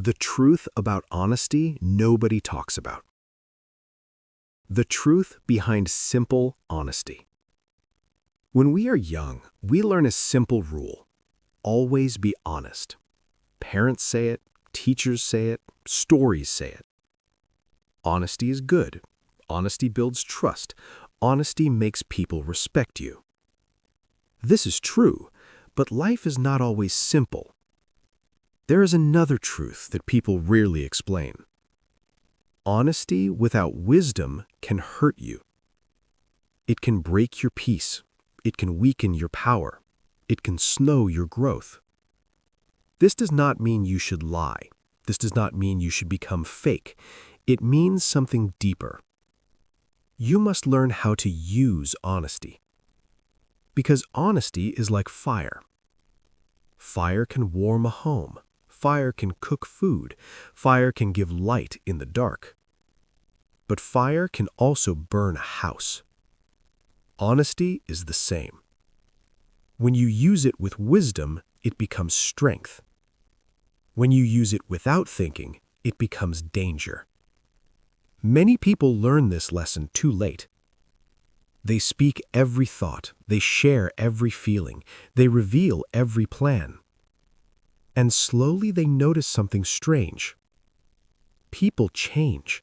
The truth about honesty nobody talks about. The truth behind simple honesty. When we are young, we learn a simple rule: always be honest. Parents say it, teachers say it, stories say it. Honesty is good. Honesty builds trust. Honesty makes people respect you. This is true, but life is not always simple. There is another truth that people rarely explain. Honesty without wisdom can hurt you. It can break your peace. It can weaken your power. It can slow your growth. This does not mean you should lie. This does not mean you should become fake. It means something deeper. You must learn how to use honesty. Because honesty is like fire. Fire can warm a home. Fire can cook food. Fire can give light in the dark. But fire can also burn a house. Honesty is the same. When you use it with wisdom, it becomes strength. When you use it without thinking, it becomes danger. Many people learn this lesson too late. They speak every thought, they share every feeling, they reveal every plan. And slowly they notice something strange. People change.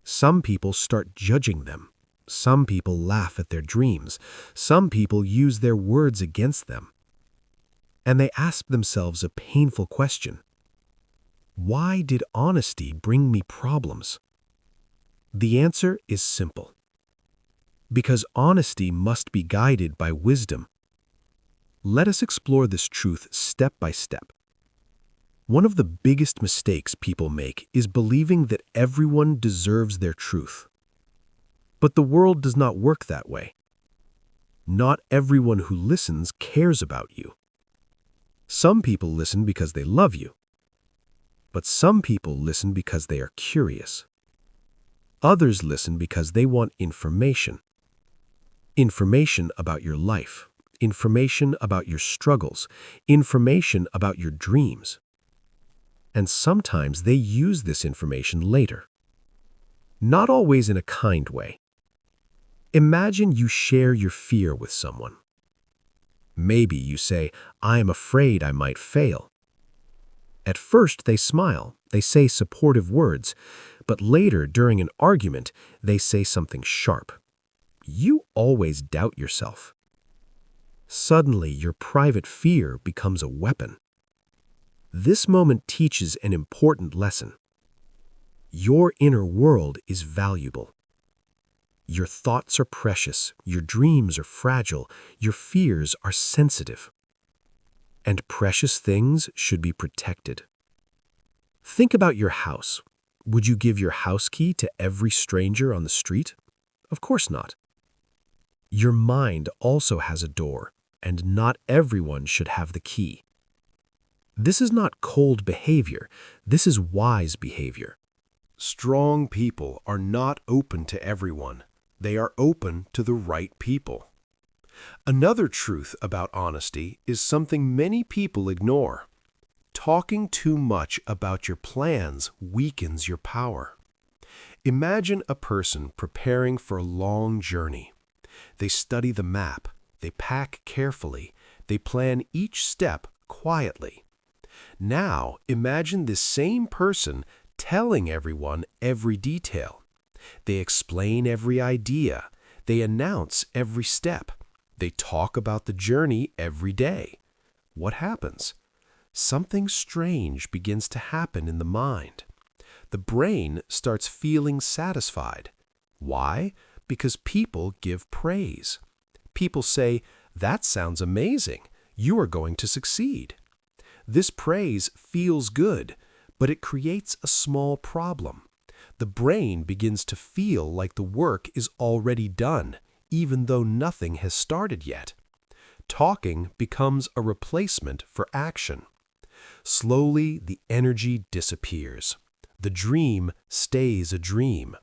Some people start judging them. Some people laugh at their dreams. Some people use their words against them. And they ask themselves a painful question: why did honesty bring me problems? The answer is simple. Because honesty must be guided by wisdom. Let us explore this truth step by step. One of the biggest mistakes people make is believing that everyone deserves their truth. But the world does not work that way. Not everyone who listens cares about you. Some people listen because they love you. But some people listen because they are curious. Others listen because they want information. Information about your life. Information about your struggles. Information about your dreams. And sometimes they use this information later. Not always in a kind way. Imagine you share your fear with someone. Maybe you say, "I am afraid I might fail." At first they smile, they say supportive words, but later during an argument they say something sharp. You always doubt yourself. Suddenly your private fear becomes a weapon. This moment teaches an important lesson. Your inner world is valuable. Your thoughts are precious, your dreams are fragile, your fears are sensitive. And precious things should be protected. Think about your house. Would you give your house key to every stranger on the street? Of course not. Your mind also has a door, and not everyone should have the key. This is not cold behavior. This is wise behavior. Strong people are not open to everyone. They are open to the right people. Another truth about honesty is something many people ignore. Talking too much about your plans weakens your power. Imagine a person preparing for a long journey. They study the map, they pack carefully, they plan each step quietly. Now imagine this same person telling everyone every detail. They explain every idea. They announce every step. They talk about the journey every day. What happens? Something strange begins to happen in the mind. The brain starts feeling satisfied. Why? Because people give praise. People say, "That sounds amazing. You are going to succeed." This praise feels good, but it creates a small problem. The brain begins to feel like the work is already done, even though nothing has started yet. Talking becomes a replacement for action. Slowly, the energy disappears. The dream stays a dream.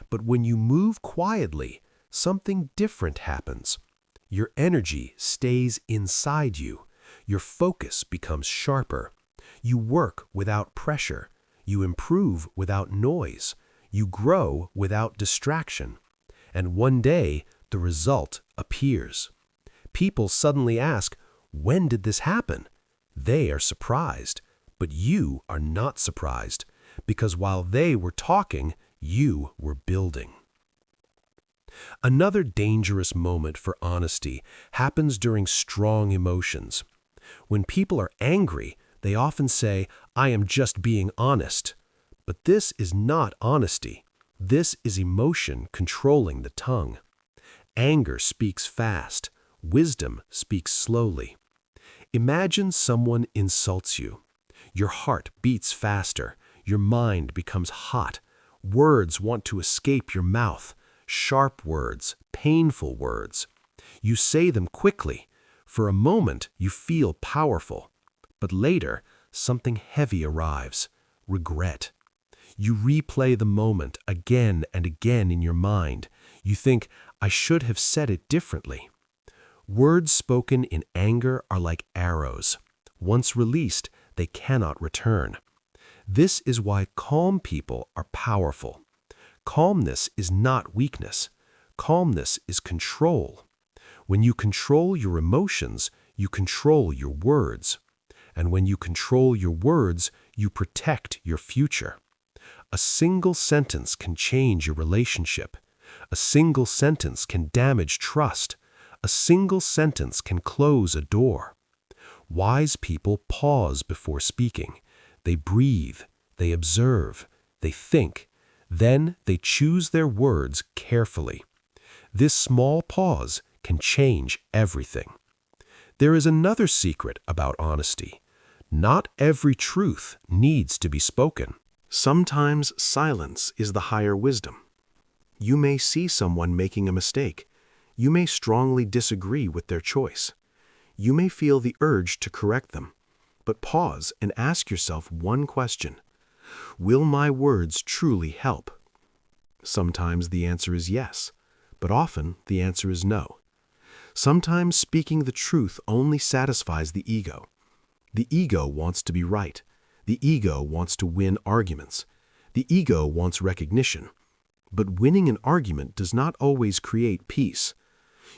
But when you move quietly, something different happens. Your energy stays inside you. Your focus becomes sharper. You work without pressure. You improve without noise. You grow without distraction. And one day, the result appears. People suddenly ask, "When did this happen?" They are surprised, but you are not surprised, because while they were talking, you were building. Another dangerous moment for honesty happens during strong emotions. When people are angry, they often say, "I am just being honest." But this is not honesty. This is emotion controlling the tongue. Anger speaks fast. Wisdom speaks slowly. Imagine someone insults you. Your heart beats faster. Your mind becomes hot. Words want to escape your mouth. Sharp words, painful words. You say them quickly. For a moment, you feel powerful. But later, something heavy arrives. Regret. You replay the moment again and again in your mind. You think, "I should have said it differently." Words spoken in anger are like arrows. Once released, they cannot return. This is why calm people are powerful. Calmness is not weakness. Calmness is control. When you control your emotions, you control your words. And when you control your words, you protect your future. A single sentence can change your relationship. A single sentence can damage trust. A single sentence can close a door. Wise people pause before speaking. They breathe. They observe. They think. Then they choose their words carefully. This small pause can change everything. There is another secret about honesty. Not every truth needs to be spoken. Sometimes silence is the higher wisdom. You may see someone making a mistake. You may strongly disagree with their choice. You may feel the urge to correct them. But pause and ask yourself one question. Will my words truly help? Sometimes the answer is yes, but often the answer is no. Sometimes speaking the truth only satisfies the ego. The ego wants to be right. The ego wants to win arguments. The ego wants recognition. But winning an argument does not always create peace.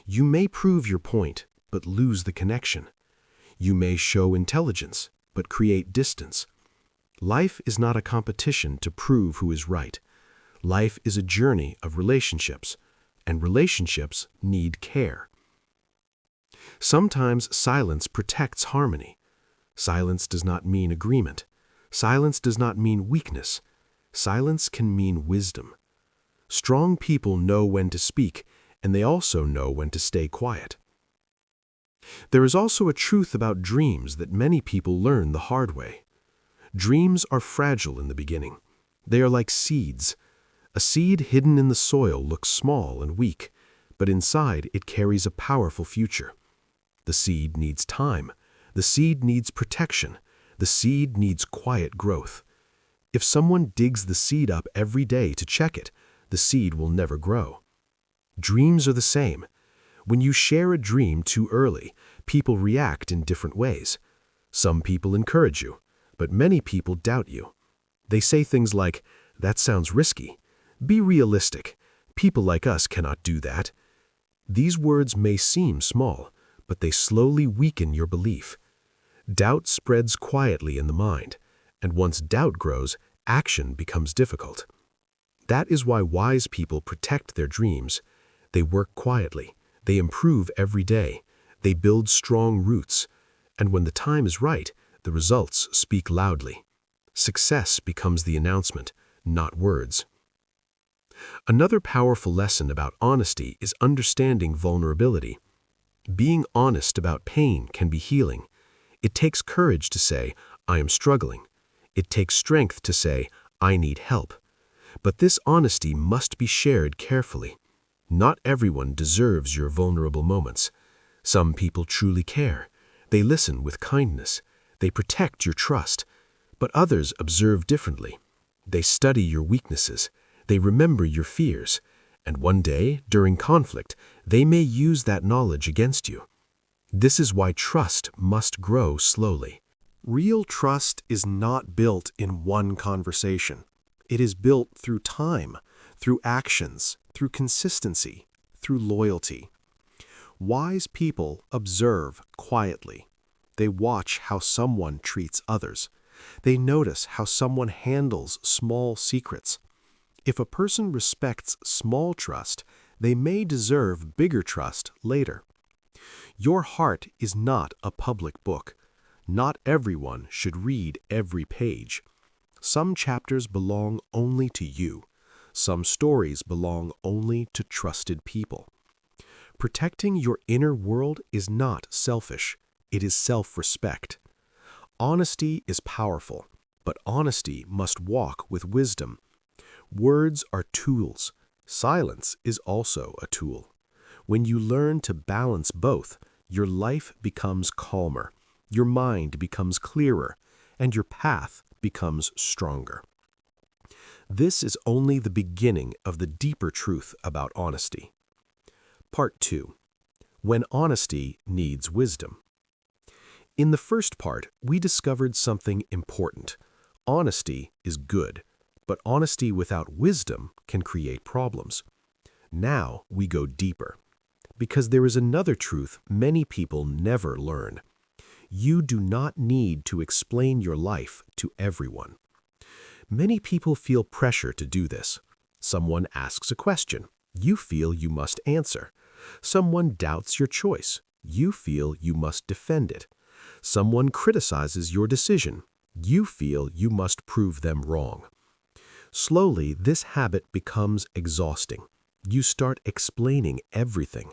You may prove your point, but lose the connection. You may show intelligence, but create distance. Life is not a competition to prove who is right. Life is a journey of relationships, and relationships need care. Sometimes silence protects harmony. Silence does not mean agreement. Silence does not mean weakness. Silence can mean wisdom. Strong people know when to speak, and they also know when to stay quiet. There is also a truth about dreams that many people learn the hard way. Dreams are fragile in the beginning. They are like seeds. A seed hidden in the soil looks small and weak, but inside it carries a powerful future. The seed needs time. The seed needs protection. The seed needs quiet growth. If someone digs the seed up every day to check it, the seed will never grow. Dreams are the same. When you share a dream too early, people react in different ways. Some people encourage you, but many people doubt you. They say things like, "That sounds risky. Be realistic. People like us cannot do that." These words may seem small, but they slowly weaken your belief. Doubt spreads quietly in the mind, and once doubt grows, action becomes difficult. That is why wise people protect their dreams. They work quietly. They improve every day. They build strong roots. And when the time is right, the results speak loudly. Success becomes the announcement, not words. Another powerful lesson about honesty is understanding vulnerability. Being honest about pain can be healing. It takes courage to say, "I am struggling." It takes strength to say, "I need help." But this honesty must be shared carefully. Not everyone deserves your vulnerable moments. Some people truly care. They listen with kindness. They protect your trust. But others observe differently. They study your weaknesses. They remember your fears. And one day, during conflict, they may use that knowledge against you. This is why trust must grow slowly. Real trust is not built in one conversation. It is built through time, through actions, through consistency, through loyalty. Wise people observe quietly. They watch how someone treats others. They notice how someone handles small secrets. If a person respects small trust, they may deserve bigger trust later. Your heart is not a public book. Not everyone should read every page. Some chapters belong only to you. Some stories belong only to trusted people. Protecting your inner world is not selfish. It is self-respect. Honesty is powerful, but honesty must walk with wisdom. Words are tools. Silence is also a tool. When you learn to balance both, your life becomes calmer, your mind becomes clearer, and your path becomes stronger. This is only the beginning of the deeper truth about honesty. Part 2. When honesty needs wisdom. In the first part, we discovered something important. Honesty is good, but honesty without wisdom can create problems. Now we go deeper, because there is another truth many people never learn. You do not need to explain your life to everyone. Many people feel pressure to do this. Someone asks a question. You feel you must answer. Someone doubts your choice. You feel you must defend it. Someone criticizes your decision. You feel you must prove them wrong. Slowly, this habit becomes exhausting. You start explaining everything.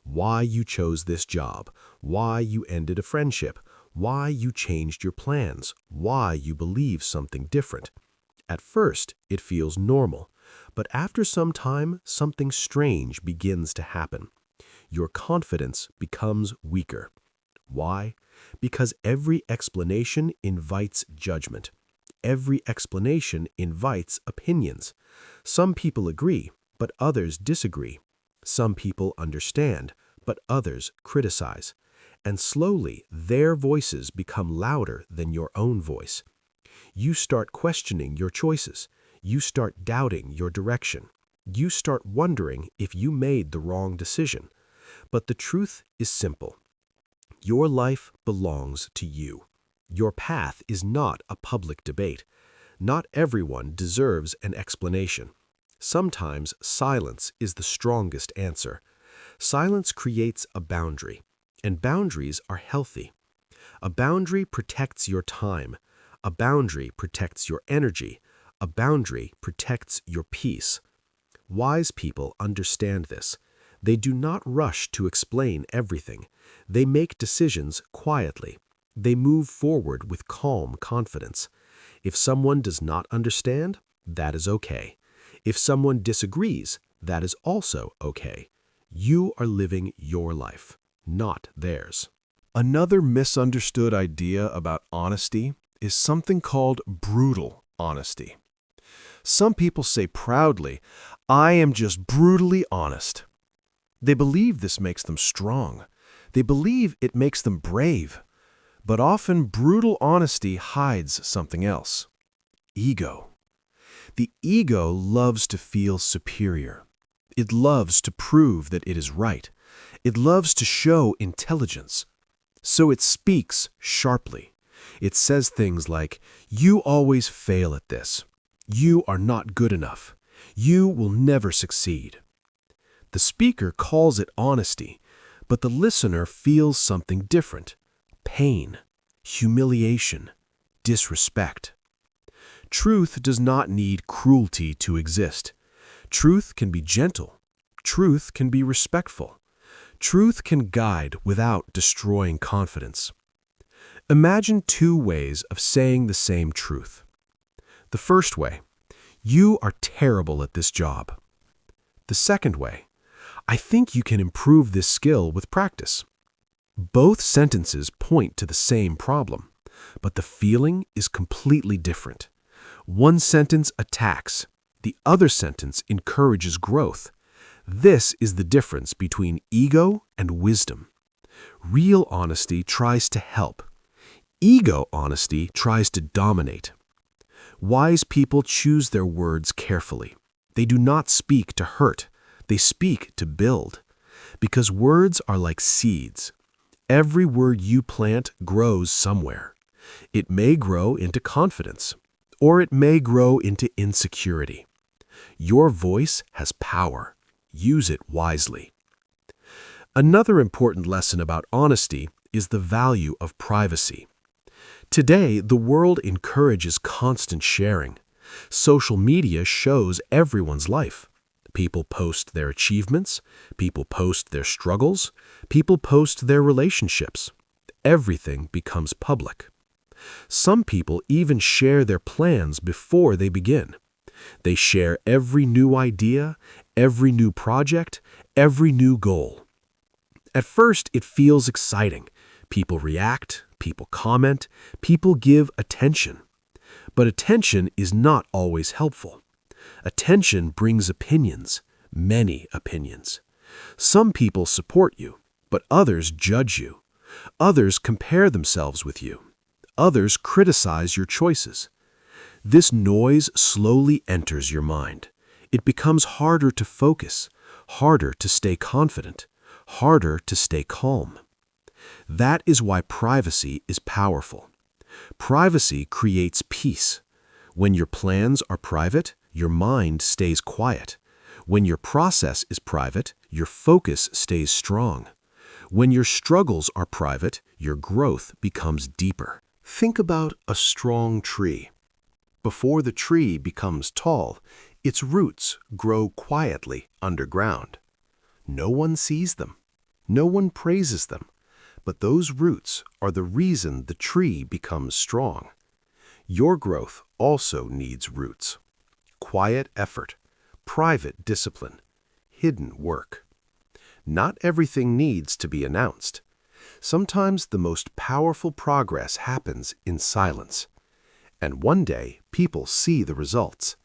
Why you chose this job, why you ended a friendship, why you changed your plans, why you believe something different. At first, it feels normal, but after some time, something strange begins to happen. Your confidence becomes weaker. Why? Because every explanation invites judgment. Every explanation invites opinions. Some people agree, but others disagree. Some people understand, but others criticize. And slowly, their voices become louder than your own voice. You start questioning your choices. You start doubting your direction. You start wondering if you made the wrong decision. But the truth is simple. Your life belongs to you. Your path is not a public debate. Not everyone deserves an explanation. Sometimes silence is the strongest answer. Silence creates a boundary, and boundaries are healthy. A boundary protects your time. A boundary protects your energy. A boundary protects your peace. Wise people understand this. They do not rush to explain everything. They make decisions quietly. They move forward with calm confidence. If someone does not understand, that is okay. If someone disagrees, that is also okay. You are living your life, not theirs. Another misunderstood idea about honesty is something called brutal honesty. Some people say proudly, "I am just brutally honest." They believe this makes them strong. They believe it makes them brave. But often brutal honesty hides something else. Ego. The ego loves to feel superior. It loves to prove that it is right. It loves to show intelligence. So it speaks sharply. It says things like, "You always fail at this. You are not good enough. You will never succeed." The speaker calls it honesty, but the listener feels something different: pain, humiliation, disrespect. Truth does not need cruelty to exist. Truth can be gentle. Truth can be respectful. Truth can guide without destroying confidence. Imagine two ways of saying the same truth. The first way: you are terrible at this job. The second way: I think you can improve this skill with practice. Both sentences point to the same problem, but the feeling is completely different. One sentence attacks. The other sentence encourages growth. This is the difference between ego and wisdom. Real honesty tries to help. Ego honesty tries to dominate. Wise people choose their words carefully. They do not speak to hurt. They speak to build. Because words are like seeds. Every word you plant grows somewhere. It may grow into confidence, or it may grow into insecurity. Your voice has power. Use it wisely. Another important lesson about honesty is the value of privacy. Today, the world encourages constant sharing. Social media shows everyone's life. People post their achievements, people post their struggles, people post their relationships. Everything becomes public. Some people even share their plans before they begin. They share every new idea, every new project, every new goal. At first, it feels exciting. People react, people comment, people give attention. But attention is not always helpful. Attention brings opinions, many opinions. Some people support you, but others judge you. Others compare themselves with you. Others criticize your choices. This noise slowly enters your mind. It becomes harder to focus, harder to stay confident, harder to stay calm. That is why privacy is powerful. Privacy creates peace. When your plans are private, your mind stays quiet. When your process is private, your focus stays strong. When your struggles are private, your growth becomes deeper. Think about a strong tree. Before the tree becomes tall, its roots grow quietly underground. No one sees them. No one praises them. But those roots are the reason the tree becomes strong. Your growth also needs roots. Quiet effort, private discipline, hidden work. Not everything needs to be announced. Sometimes the most powerful progress happens in silence. And one day, people see the results.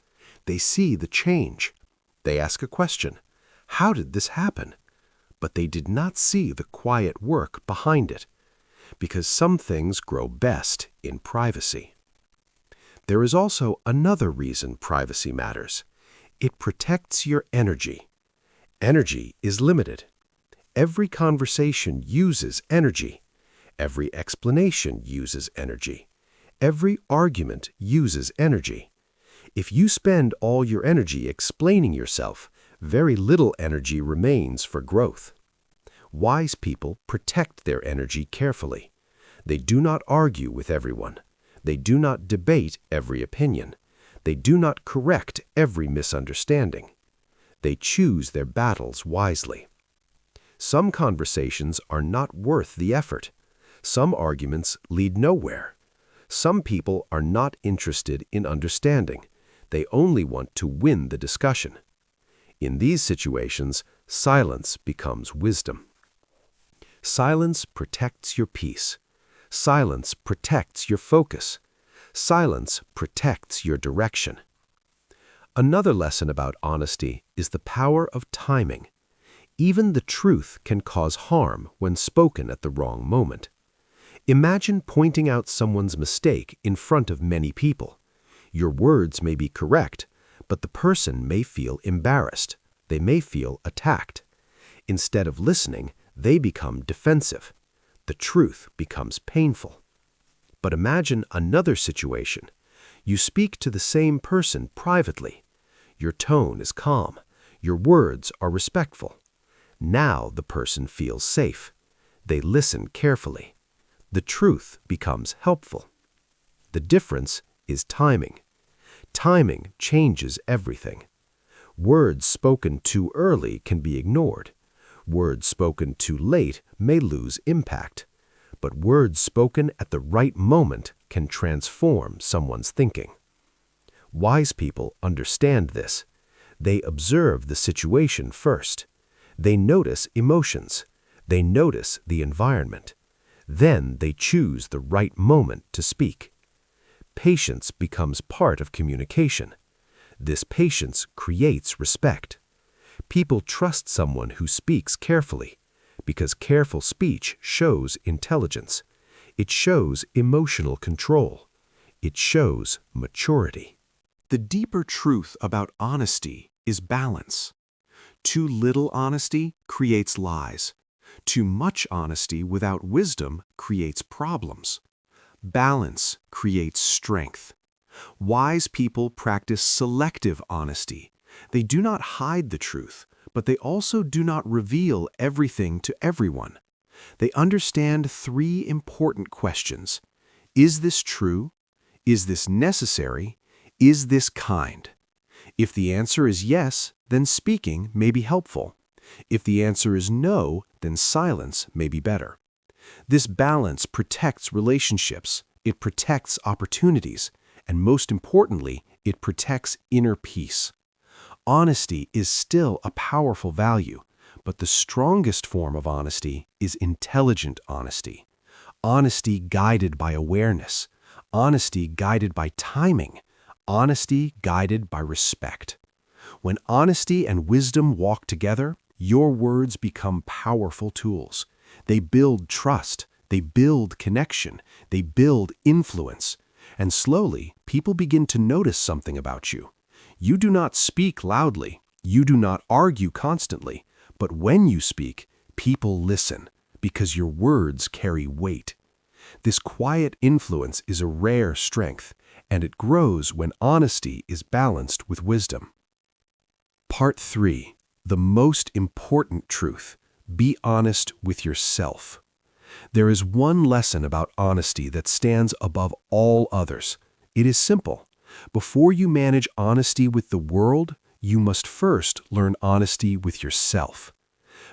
They see the change. They ask a question. How did this happen? But they did not see the quiet work behind it, because some things grow best in privacy. There is also another reason privacy matters. It protects your energy. Energy is limited. Every conversation uses energy. Every explanation uses energy. Every argument uses energy. If you spend all your energy explaining yourself, very little energy remains for growth. Wise people protect their energy carefully. They do not argue with everyone. They do not debate every opinion. They do not correct every misunderstanding. They choose their battles wisely. Some conversations are not worth the effort. Some arguments lead nowhere. Some people are not interested in understanding. They only want to win the discussion. In these situations, silence becomes wisdom. Silence protects your peace. Silence protects your focus. Silence protects your direction. Another lesson about honesty is the power of timing. Even the truth can cause harm when spoken at the wrong moment. Imagine pointing out someone's mistake in front of many people. Your words may be correct, but the person may feel embarrassed. They may feel attacked. Instead of listening, they become defensive. The truth becomes painful. But imagine another situation. You speak to the same person privately. Your tone is calm. Your words are respectful. Now the person feels safe. They listen carefully. The truth becomes helpful. The difference is timing. Timing changes everything. Words spoken too early can be ignored. Words spoken too late may lose impact. But words spoken at the right moment can transform someone's thinking. Wise people understand this. They observe the situation first. They notice emotions. They notice the environment. Then they choose the right moment to speak. Patience becomes part of communication. This patience creates respect. People trust someone who speaks carefully, because careful speech shows intelligence. It shows emotional control. It shows maturity. The deeper truth about honesty is balance. Too little honesty creates lies. Too much honesty without wisdom creates problems. Balance creates strength. Wise people practice selective honesty. They do not hide the truth, but they also do not reveal everything to everyone. They understand three important questions. Is this true? Is this necessary? Is this kind? If the answer is yes, then speaking may be helpful. If the answer is no, then silence may be better. This balance protects relationships, it protects opportunities, and most importantly, it protects inner peace. Honesty is still a powerful value, but the strongest form of honesty is intelligent honesty. Honesty guided by awareness. Honesty guided by timing. Honesty guided by respect. When honesty and wisdom walk together, your words become powerful tools. They build trust, they build connection, they build influence. And slowly, people begin to notice something about you. You do not speak loudly, you do not argue constantly, but when you speak, people listen because your words carry weight. This quiet influence is a rare strength, and it grows when honesty is balanced with wisdom. Part 3. The most important truth. Be honest with yourself. There is one lesson about honesty that stands above all others. It is simple. Before you manage honesty with the world, you must first learn honesty with yourself.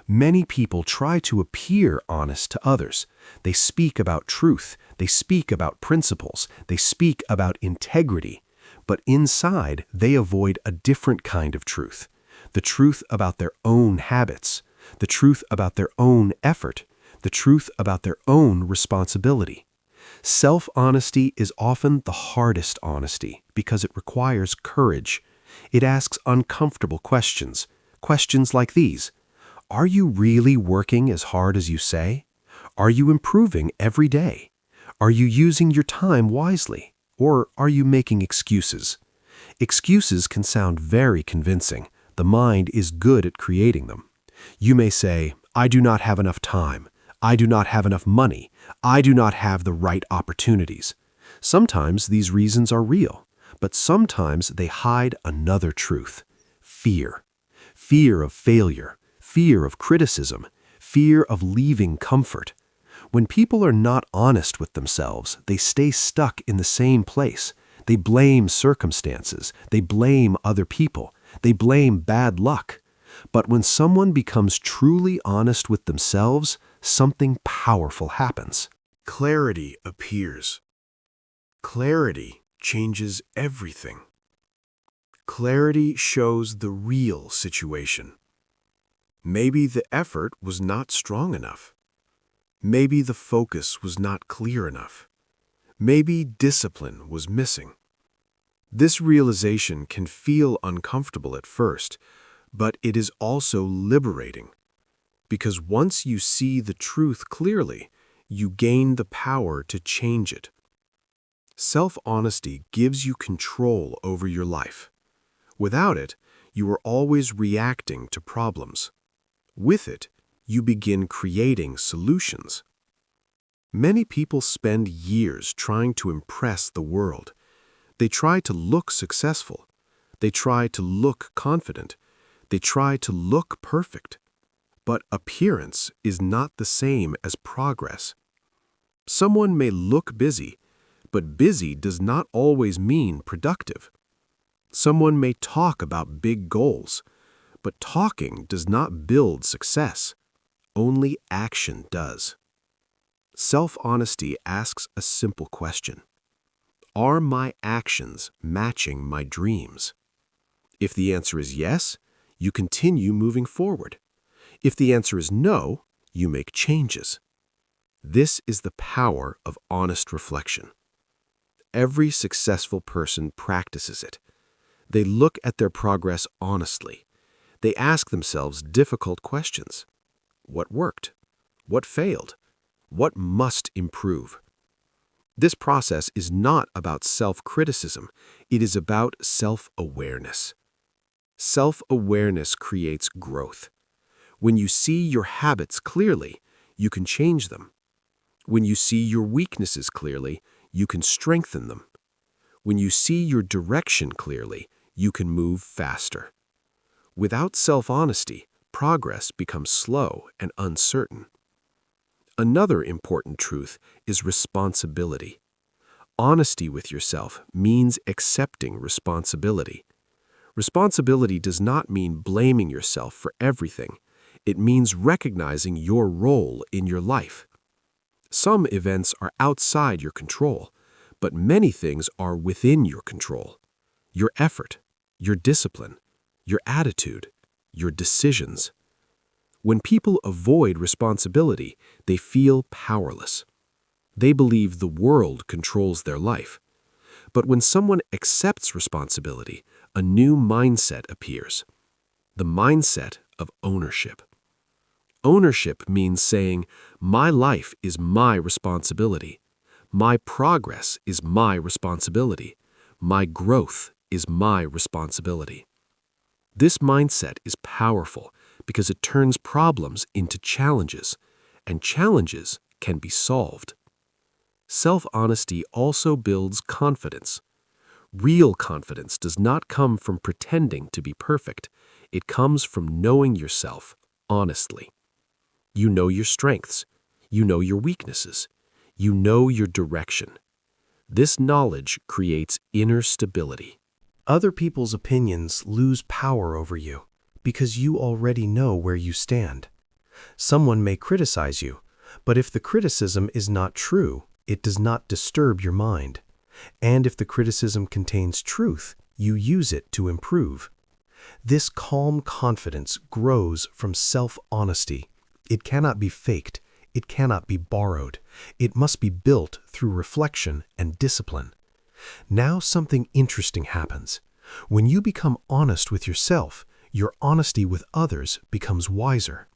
Many people try to appear honest to others. They speak about truth, they speak about principles, they speak about integrity. But inside, they avoid a different kind of truth. The truth about their own habits, the truth about their own effort, the truth about their own responsibility. Self-honesty is often the hardest honesty because it requires courage. It asks uncomfortable questions. Questions like these. Are you really working as hard as you say? Are you improving every day? Are you using your time wisely? Or are you making excuses? Excuses can sound very convincing. The mind is good at creating them. You may say, I do not have enough time. I do not have enough money. I do not have the right opportunities. Sometimes these reasons are real, but sometimes they hide another truth. Fear. Fear of failure. Fear of criticism. Fear of leaving comfort. When people are not honest with themselves, they stay stuck in the same place. They blame circumstances. They blame other people. They blame bad luck. But when someone becomes truly honest with themselves, something powerful happens. Clarity appears. Clarity changes everything. Clarity shows the real situation. Maybe the effort was not strong enough. Maybe the focus was not clear enough. Maybe discipline was missing. This realization can feel uncomfortable at first, but it is also liberating. Because once you see the truth clearly, you gain the power to change it. Self-honesty gives you control over your life. Without it, you are always reacting to problems. With it, you begin creating solutions. Many people spend years trying to impress the world. They try to look successful. They try to look confident. They try to look perfect. But appearance is not the same as progress. Someone may look busy, but busy does not always mean productive. Someone may talk about big goals, but talking does not build success. Only action does. Self-honesty asks a simple question. Are my actions matching my dreams? If the answer is yes, you continue moving forward. If the answer is no, you make changes. This is the power of honest reflection. Every successful person practices it. They look at their progress honestly. They ask themselves difficult questions. What worked? What failed? What must improve? This process is not about self-criticism. It is about self-awareness. Self-awareness creates growth. When you see your habits clearly, you can change them. When you see your weaknesses clearly, you can strengthen them. When you see your direction clearly, you can move faster. Without self-honesty, progress becomes slow and uncertain. Another important truth is responsibility. Honesty with yourself means accepting responsibility. Responsibility does not mean blaming yourself for everything. It means recognizing your role in your life. Some events are outside your control, but many things are within your control. Your effort, your discipline, your attitude, your decisions. When people avoid responsibility, they feel powerless. They believe the world controls their life. But when someone accepts responsibility, a new mindset appears. The mindset of ownership. Ownership means saying, my life is my responsibility. My progress is my responsibility. My growth is my responsibility. This mindset is powerful because it turns problems into challenges, and challenges can be solved. Self-honesty also builds confidence. Real confidence does not come from pretending to be perfect. It comes from knowing yourself honestly. You know your strengths. You know your weaknesses. You know your direction. This knowledge creates inner stability. Other people's opinions lose power over you because you already know where you stand. Someone may criticize you, but if the criticism is not true, it does not disturb your mind. And if the criticism contains truth, you use it to improve. This calm confidence grows from self-honesty. It cannot be faked. It cannot be borrowed. It must be built through reflection and discipline. Now something interesting happens. When you become honest with yourself, your honesty with others becomes wiser.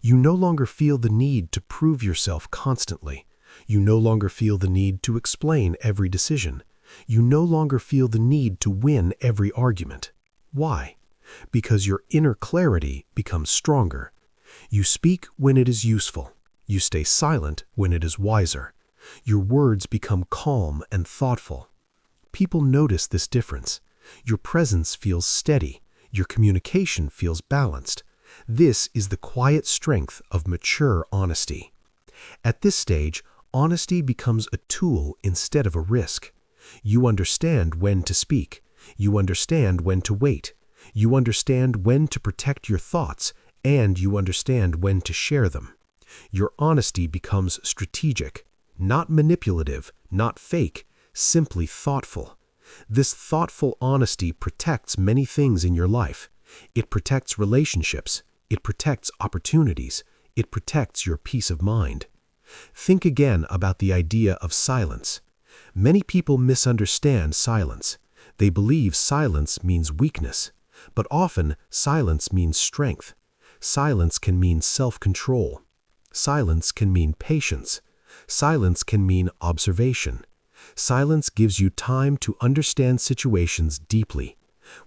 You no longer feel the need to prove yourself constantly. You no longer feel the need to explain every decision. You no longer feel the need to win every argument. Why? Because your inner clarity becomes stronger. You speak when it is useful. You stay silent when it is wiser. Your words become calm and thoughtful. People notice this difference. Your presence feels steady. Your communication feels balanced. This is the quiet strength of mature honesty. At this stage, honesty becomes a tool instead of a risk. You understand when to speak. You understand when to wait. You understand when to protect your thoughts, and you understand when to share them. Your honesty becomes strategic, not manipulative, not fake, simply thoughtful. This thoughtful honesty protects many things in your life. It protects relationships. It protects opportunities. It protects your peace of mind. Think again about the idea of silence. Many people misunderstand silence. They believe silence means weakness, but often silence means strength. Silence can mean self-control. Silence can mean patience. Silence can mean observation. Silence gives you time to understand situations deeply.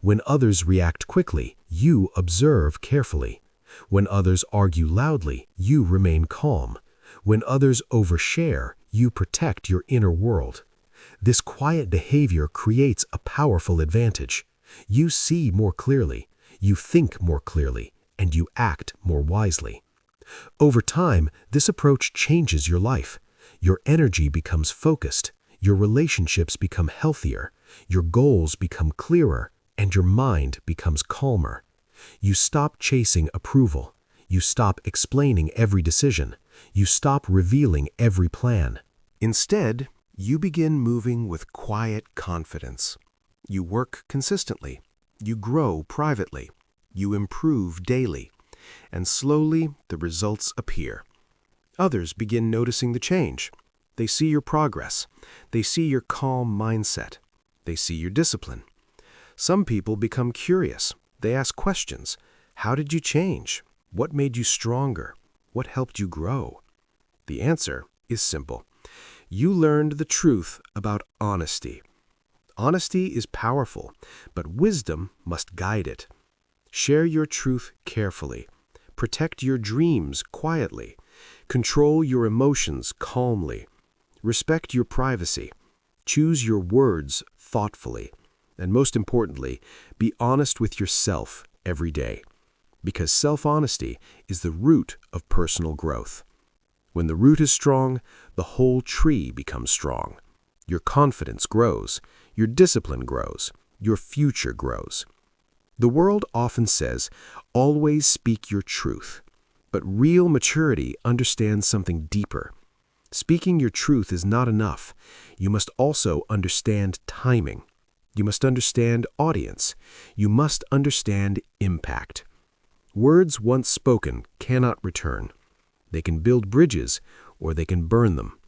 When others react quickly, you observe carefully. When others argue loudly, you remain calm. When others overshare, you protect your inner world. This quiet behavior creates a powerful advantage. You see more clearly, you think more clearly, and you act more wisely. Over time, this approach changes your life. Your energy becomes focused, your relationships become healthier, your goals become clearer, and your mind becomes calmer. You stop chasing approval. You stop explaining every decision. You stop revealing every plan. Instead, you begin moving with quiet confidence. You work consistently. You grow privately. You improve daily. And slowly, the results appear. Others begin noticing the change. They see your progress. They see your calm mindset. They see your discipline. Some people become curious. They ask questions. How did you change? What made you stronger? What helped you grow? The answer is simple. You learned the truth about honesty. Honesty is powerful, but wisdom must guide it. Share your truth carefully. Protect your dreams quietly. Control your emotions calmly. Respect your privacy. Choose your words thoughtfully. And most importantly, be honest with yourself every day. Because self-honesty is the root of personal growth. When the root is strong, the whole tree becomes strong. Your confidence grows. Your discipline grows. Your future grows. The world often says, always speak your truth. But real maturity understands something deeper. Speaking your truth is not enough. You must also understand timing. You must understand audience. You must understand impact. Words once spoken cannot return. They can build bridges, or they can burn them.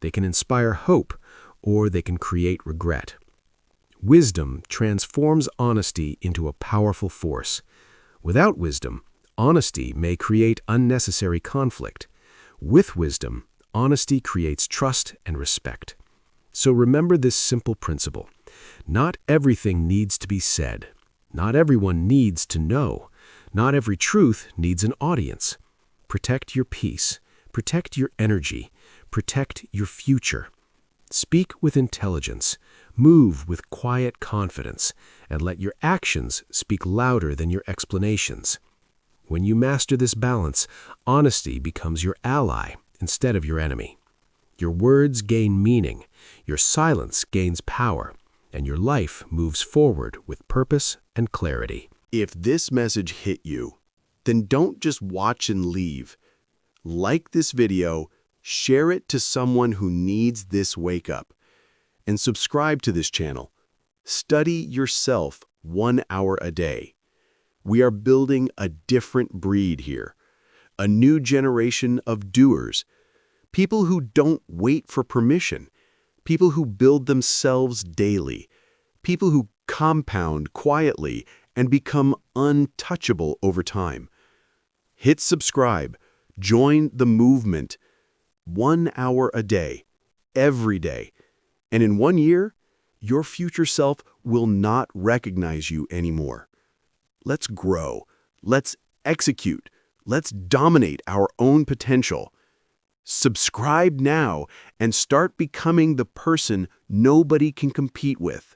They can inspire hope, or they can create regret. Wisdom transforms honesty into a powerful force. Without wisdom, honesty may create unnecessary conflict. With wisdom, honesty creates trust and respect. So remember this simple principle. Not everything needs to be said. Not everyone needs to know. Not every truth needs an audience. Protect your peace. Protect your energy. Protect your future. Speak with intelligence. Move with quiet confidence. And let your actions speak louder than your explanations. When you master this balance, honesty becomes your ally instead of your enemy. Your words gain meaning. Your silence gains power. And your life moves forward with purpose and clarity. If this message hit you, then don't just watch and leave. Like this video, share it to someone who needs this wake-up, and subscribe to this channel. Study yourself 1 hour a day. We are building a different breed here, a new generation of doers, people who don't wait for permission, people who build themselves daily, people who compound quietly and become untouchable over time. Hit subscribe, join the movement. 1 hour a day, every day. And in 1 year, your future self will not recognize you anymore. Let's grow. Let's execute. Let's dominate our own potential. Subscribe now and start becoming the person nobody can compete with.